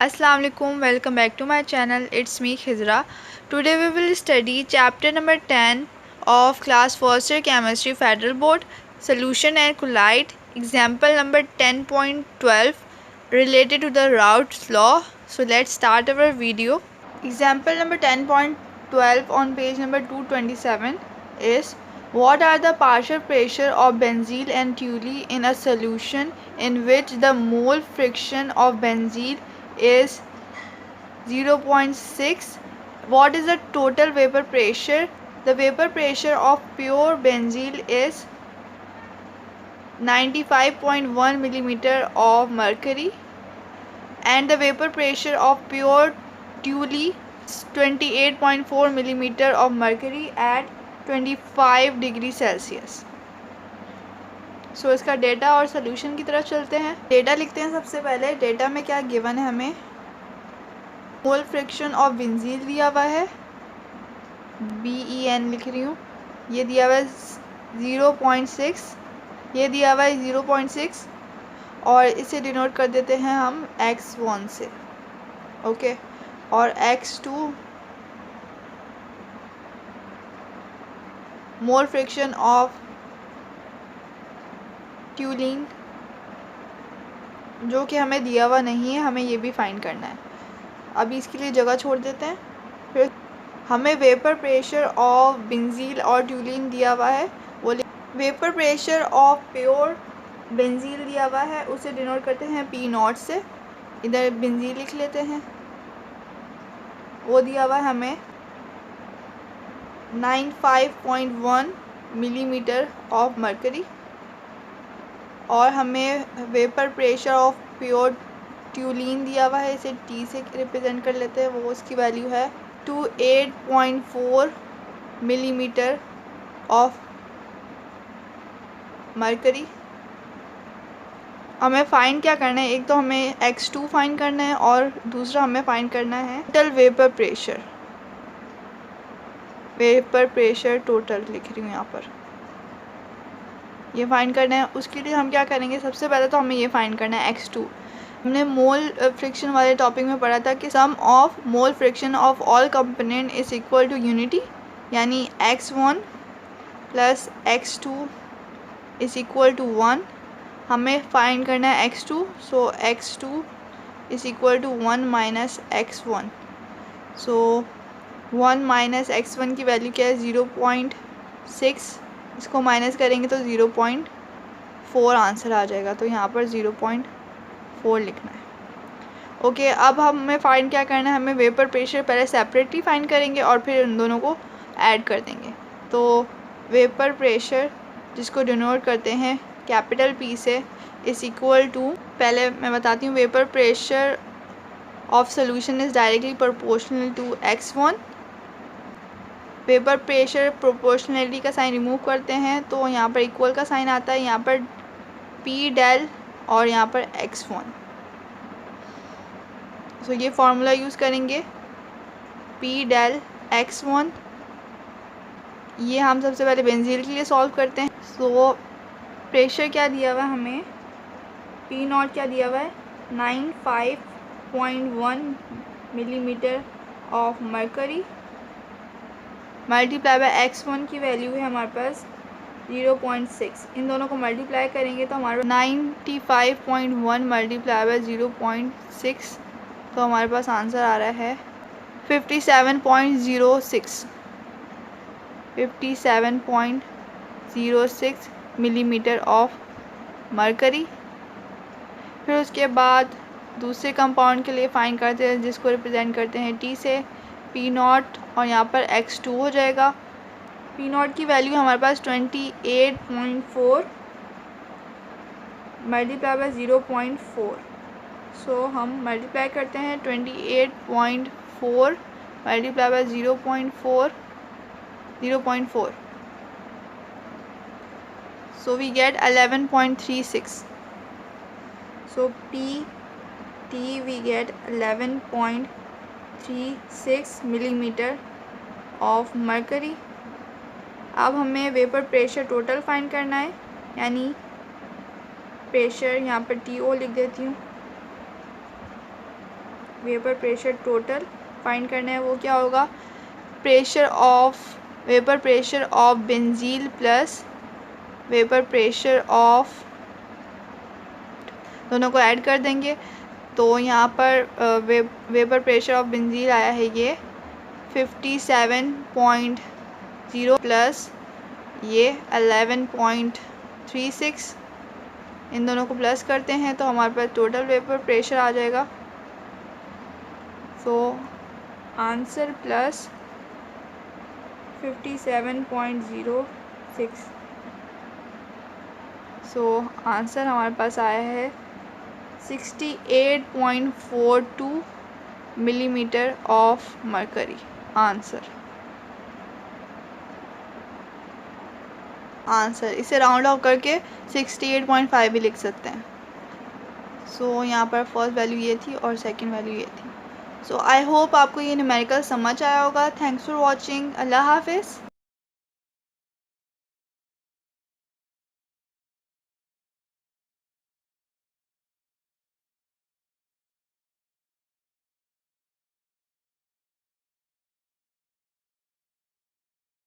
Assalamu alaikum, welcome back to my channel. It's me Khizra. Today we will study chapter number 10 of class first year chemistry federal board, solution and collide, example number 10.12 related to the Raoult's law. So let's start our video. Example number 10.12 on page number 227 is, what are the partial pressure of benzene and toluene in a solution in which the mole fraction of benzene is 0.6? What is the total vapor pressure? The vapor pressure of pure benzene is 95.1 millimeter of mercury, and the vapor pressure of pure toluene is 28.4 millimeter of mercury at 25 degree Celsius. So इसका data और solution की तरफ चलते हैं। Data लिखते हैं सबसे पहले। डेटा में क्या गिवन है, हमें मोल फ्रिक्शन ऑफ बेंजीन दिया हुआ है, BEN लिख रही हूँ, ये दिया हुआ है 0.6, ये दिया हुआ है 0.6 और इसे डिनोट कर देते हैं हम x1 से, ओके। और x2 mole fraction of toluene, जो कि हमें दिया हुआ नहीं है, हमें ये भी फाइंड करना है। अभी इसके लिए जगह छोड़ देते हैं। फिर हमें वेपर प्रेशर ऑफ बेंजीन और ट्यूलिन दिया हुआ है, वो vapour pressure of pure benzene दिया हुआ है, उसे डिनोट करते हैं P0 से। इधर बेंजीन लिख लेते हैं, वो दिया हुआ है हमें 95.1 मिलीमीटर ऑफ मरकरी, और हमें vapour pressure of pure toluene दिया हुआ है, इसे T से रिप्रेजेंट कर लेते हैं, वो उसकी वैल्यू है 28.4 मिलीमीटर ऑफ मरकरी। हमें फाइंड क्या करना है, एक तो हमें x2 फाइंड करना है और दूसरा हमें फाइंड करना है total vapour pressure. Vapour pressure total लिख रही हूँ यहाँ पर, ये फाइंड करना है। उसके लिए हम क्या करेंगे, सबसे पहले तो हमें ये फाइंड करना है x2। हमने मोल फ्रिक्शन वाले टॉपिक में पढ़ा था कि sum of mole fraction of all component is equal to unity, यानी x1 plus x2 is equal to 1। हमें फाइंड करना है x2, so x2 is equal to 1 minus x1। So 1 minus x1 की वैल्यू क्या है, 0.6, इसको माइनस करेंगे तो 0.4 आंसर आ जाएगा, तो यहाँ पर 0.4 लिखना है, ओके। अब हमें फाइंड क्या करना है, हमें वेपर प्रेशर पहले सेपरेटली फाइंड करेंगे और फिर उन दोनों को ऐड कर देंगे। तो वेपर प्रेशर, जिसको डिनोट करते हैं कैपिटल P से, इज़ इक्वल टू, पहले मैं बताती हूँ, vapour pressure of solution is directly proportional to x1। Vapour pressure proportionality का साइन रिमूव करते हैं तो यहाँ पर इक्वल का साइन आता है, यहाँ पर P डेल और यहाँ पर x1। सो ये फार्मूला यूज़ करेंगे, P डेल x1। ये हम सबसे पहले बेंजीन के लिए सॉल्व करते हैं। सो प्रेशर क्या दिया हुआ है हमें, P0 क्या दिया हुआ है, 95.1 millimetre of mercury, multiply by x1 की वैल्यू है हमारे पास 0.6। इन दोनों को मल्टीप्लाई करेंगे तो हमारे 95.1 मल्टीप्लाई बाय 0.6, तो हमारे पास आंसर आ रहा है 57.06 मिलीमीटर ऑफ मरकरी। फिर उसके बाद दूसरे कंपाउंड के लिए फाइंड करते हैं, जिसको रिप्रेजेंट करते हैं T से, P0 और यहाँ पर x2 हो जाएगा। P0 की वैल्यू हमारे पास 28.4 मल्टीप्लाई बाय 0.4। सो हम मल्टीप्लाई करते हैं 28.4 multiply by 0.4, so we get 11.36. so T we get 11.36 millimetre of mercury. अब हमें वेपर प्रेशर टोटल फाइंड करना है, यानी प्रेशर यहाँ पर TO लिख देती हूँ, वेपर प्रेशर टोटल फाइंड करना है, वो क्या होगा, vapour pressure of बेंजील plus vapour pressure of, दोनों को ऐड कर देंगे। तो यहाँ पर वेपर प्रेशर ऑफ बेंजील आया है ये 57.0 प्लस ये 11.36, इन दोनों को प्लस करते हैं तो हमारे पास टोटल वेपर प्रेशर आ जाएगा। So answer plus 57.06। So answer हमारे पास आया है 68.42 मिलीमीटर ऑफ मरकरी। आंसर इसे राउंड ऑफ करके 68.5 भी लिख सकते हैं। सो यहाँ पर फर्स्ट वैल्यू ये थी और सेकंड वैल्यू ये थी। सो आई होप आपको ये न्यूमेरिकल समझ आया होगा। Thanks for watching. अल्लाह हाफिज़।